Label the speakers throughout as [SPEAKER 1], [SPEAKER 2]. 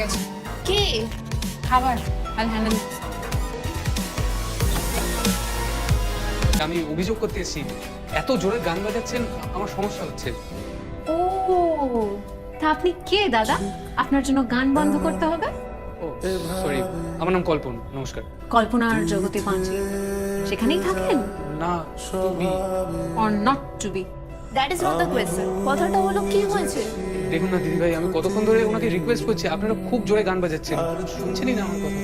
[SPEAKER 1] গেছে।
[SPEAKER 2] কে?
[SPEAKER 1] খাবার আল হ্যান্ডেল।
[SPEAKER 3] আমি অভিযোগ করতে এসেছি, এত জোরে গান বাজাচ্ছেন, আমার সমস্যা হচ্ছে।
[SPEAKER 2] ও, তা আপনি কে দাদা? আপনার জন্য গান বন্ধ করতে হবে?
[SPEAKER 3] ও সরি, আমার নাম কল্পন, নমস্কার।
[SPEAKER 2] কল্পনার জগতে বাঁচি, সেখানেই থাকেন?
[SPEAKER 3] না, তুমি
[SPEAKER 2] or not to be?
[SPEAKER 4] That is not the question. কথাটা হলো কি হয়েছে?
[SPEAKER 3] দেখুন না দিদি ভাই, আমি কতক্ষণ ধরে ওনাকে রিকোয়েস্ট করছি, আপনারা খুব জোরে গান বাজাচ্ছেন, শুনছেনই না আমার কথা।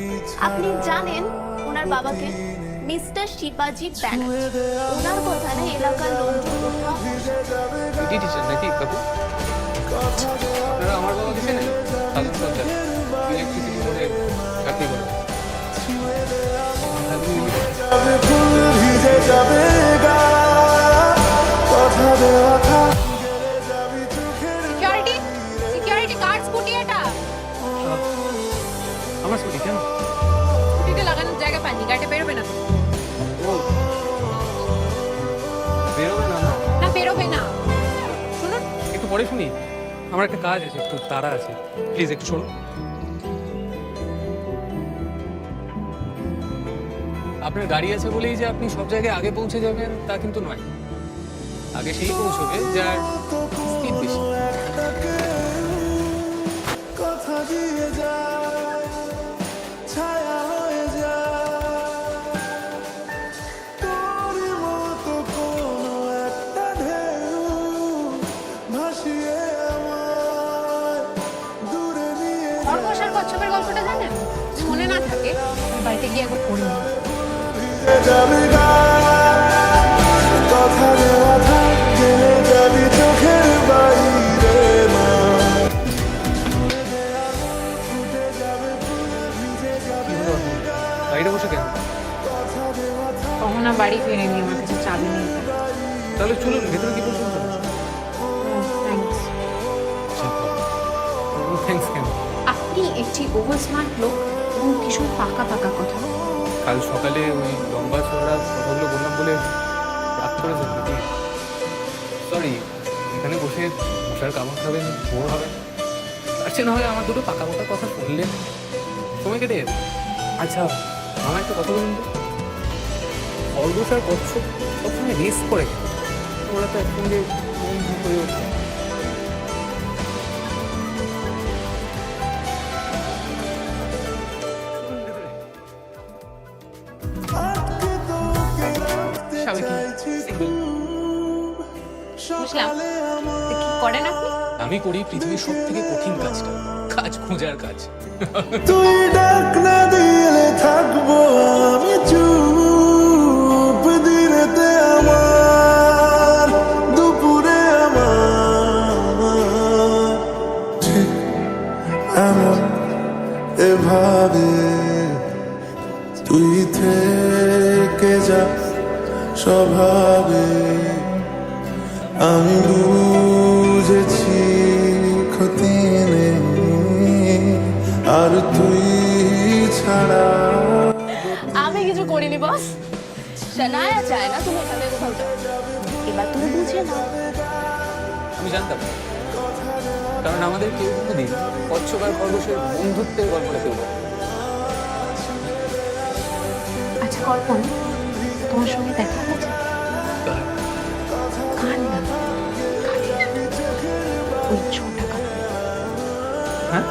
[SPEAKER 4] আপনি জানেন ওনার বাবাকে? মিস্টার শিবাজি ব্যানার্জি। ওনার কথায় এলাকার লোকজন কোথাও
[SPEAKER 3] পিটি টিচার নাকি কাকু? আপনারা আমার বাবাকে চেনেন? সাধন সর্দার, ইলেকট্রিসিটি বোর্ডে চাকরি করেন।
[SPEAKER 1] সিকিউরিটি, সিকিউরিটি কার স্কুটি এটা?
[SPEAKER 3] আমার স্কুটি কেন?
[SPEAKER 1] স্কুটিতে লাগানোর জায়গা পাইনি, গাড়িটা বেরোবে না।
[SPEAKER 3] ও বেরোবে না না?
[SPEAKER 1] না বেরোবে না। শুনুন,
[SPEAKER 3] একটু পরে শুনি, আমার একটা কাজ আছে, একটু তাড়া আছে, প্লিজ একটু শোনো। আপনার গাড়ি আছে বলেই যে আপনি সব জায়গায় আগে পৌঁছে যাবেন তা কিন্তু নয়। আগে সেই পৌঁছবে যার স্পিড বেশি।
[SPEAKER 5] কথা দিয়ে যায়, ছায়া হয়ে যায়, তোর মতো কোনো একটা ঢেউ ভাসিয়ে আমায় দূরে নিয়ে
[SPEAKER 1] খরগোশ আর কচ্ছপের গল্পটা জানেন? মনে না থাকে ওই বাড়িতে গিয়ে একবার পড়ে নিন।
[SPEAKER 5] যাবে গা, কথা দেওয়া থাকলে যাবি চোখের বাইরে মা, ফুটে যাবে ফুল, ভিজে যাবে
[SPEAKER 3] গাড়িটা বসে কেন?
[SPEAKER 1] কখনো বাড়ি ফেরেনি, আমার কাছে চাবি নেই।
[SPEAKER 3] তাহলে চলুন ভেতরে কি বলছেন?
[SPEAKER 1] থ্যাঙ্কস।
[SPEAKER 3] থ্যাংকস কেন?
[SPEAKER 2] আপনি একটি ওভার স্মার্ট লোক এবং ভীষণ পাকা পাকা কথা।
[SPEAKER 3] কাল সকালে ওই লম্বা চওড়া কথাগুলো বললাম বলে রাগ করেছেন নাকি? সরি, এখানে বসে মশার কামড় খাবেন, বোর হবেন, তার চেয়ে না হয় আমার দুটো পাকা পাকা কথা শুনলেন, সময় কেটে যাবে। আচ্ছা, আমার একটা কথা বলুন তো, খরগোশ আর কচ্ছপ সবসময় রেস করে কেন? ওরা তো একসঙ্গে বন্ধু হয়ে ওঠে।
[SPEAKER 5] আটকে তোকে রাখতে
[SPEAKER 1] সবাই কি?
[SPEAKER 5] চাইছি
[SPEAKER 3] Single?
[SPEAKER 1] বুঝলাম।
[SPEAKER 5] সকালে
[SPEAKER 1] তো কি করেন আপনি?
[SPEAKER 3] আমি করি পৃথিবীর সব থেকে কঠিন কাজটা, কাজ খোঁজার কাজ।
[SPEAKER 5] তুই ডাক না দিলে থাকবো আমি চুপ, দিনেতে আমার, দুপুরে আমার, ঠিক এমন এভাবে তুই থেকে যা স্বভাবে, আমি বুঝেছি ক্ষতি নেই আর তুই ছাড়া।
[SPEAKER 4] আমি কিছু করিনি বস। শনায়া চায় না তুমি এখানে কোথাও যাও। এবার তুমি বুঝে নাও।
[SPEAKER 3] আমি জানতাম, কারণ আমাদের কেউ কোনোদিন কচ্ছপ আর খরগোশের বন্ধুত্বের গল্পটা কেউ বলে।
[SPEAKER 2] আচ্ছা কল্পন, তোমার সঙ্গে দেখা হয়েছে? কার না? কাঠের ওই ছোটা কাঠ।
[SPEAKER 3] হ্যাঁ